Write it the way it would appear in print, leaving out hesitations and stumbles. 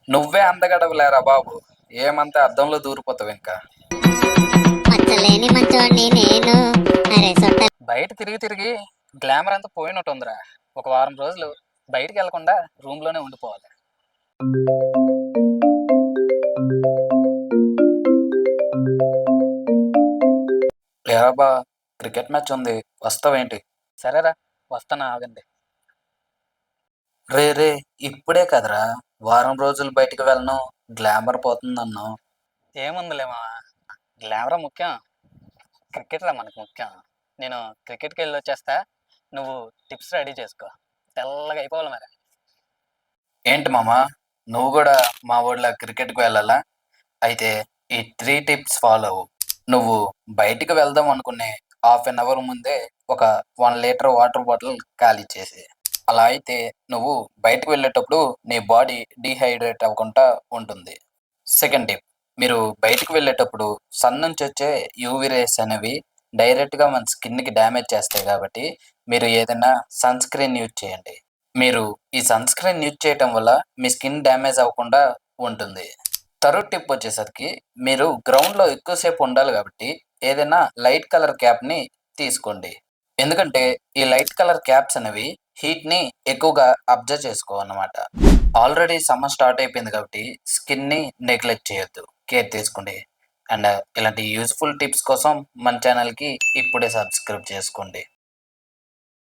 నువ్వే అందగడవులేరా బాబు. ఏమంటే అద్దంలో దూరిపోతావు ఇంకా. మచ్చలేని మంచోడిని నేను. అరే సొట్ట. బయట తిరిగి తిరిగి గ్లామర్ అంతా పోయినట్టుందిరా. ఒక వారం రోజులు బయటికి వెళ్లకుండా రూమ్లోనే ఉండిపోవాలి. లేరా బా, క్రికెట్ మ్యాచ్ ఉంది, వస్తావేంటి? సరేరా, వస్తాను, ఆగండి. రే రే, ఇప్పుడే కదరా వారం రోజులు బయటికి వెళ్ళను, గ్లామర్ పోతుందన్నావు. ఏముందిలే మావా, గ్లామర్ ముఖ్యం, క్రికెట్ రా మనకు ముఖ్యం. నేను క్రికెట్కి వెళ్ళి వచ్చేస్తా, నువ్వు టిప్స్ రెడీ చేసుకో, తెల్లగా అయిపోవాలి మరి. ఏంటి మామా, నువ్వు కూడా మా ఊళ్ళో క్రికెట్కి వెళ్ళాలా? అయితే ఈ 3 టిప్స్ ఫాలో అవ్వు. నువ్వు బయటికి వెళ్దాం అనుకునే ½ ముందే ఒక 1 లీటర్ వాటర్ బాటిల్ ఖాళీ చేసి, అలా అయితే నువ్వు బయటకు వెళ్ళేటప్పుడు నీ బాడీ డీహైడ్రేట్ అవ్వకుండా ఉంటుంది. సెకండ్ టిప్, మీరు బయటకు వెళ్ళేటప్పుడు సన్ నుంచి వచ్చే యూవి రేస్ అనేవి డైరెక్ట్గా మన స్కిన్కి డ్యామేజ్ చేస్తాయి కాబట్టి మీరు ఏదైనా సన్ స్క్రీన్ యూజ్ చేయండి. మీరు ఈ సన్ స్క్రీన్ యూజ్ చేయటం వల్ల మీ స్కిన్ డ్యామేజ్ అవ్వకుండా ఉంటుంది. థర్డ్ టిప్ వచ్చేసరికి, మీరు గ్రౌండ్లో ఎక్కువసేపు ఉండాలి కాబట్టి ఏదైనా లైట్ కలర్ క్యాప్ని తీసుకోండి. ఎందుకంటే ఈ లైట్ కలర్ క్యాప్స్ అనేవి హీట్ని ఎక్కువగా అబ్జర్వ్ చేసుకోవన్నమాట. ఆల్రెడీ సమ్మర్ స్టార్ట్ అయిపోయింది కాబట్టి స్కిన్ని నెగ్లెక్ట్ చేయొద్దు, కేర్ తీసుకోండి. అండ్ ఇలాంటి యూస్ఫుల్ టిప్స్ కోసం మన ఛానల్కి ఇప్పుడే సబ్స్క్రైబ్ చేసుకోండి.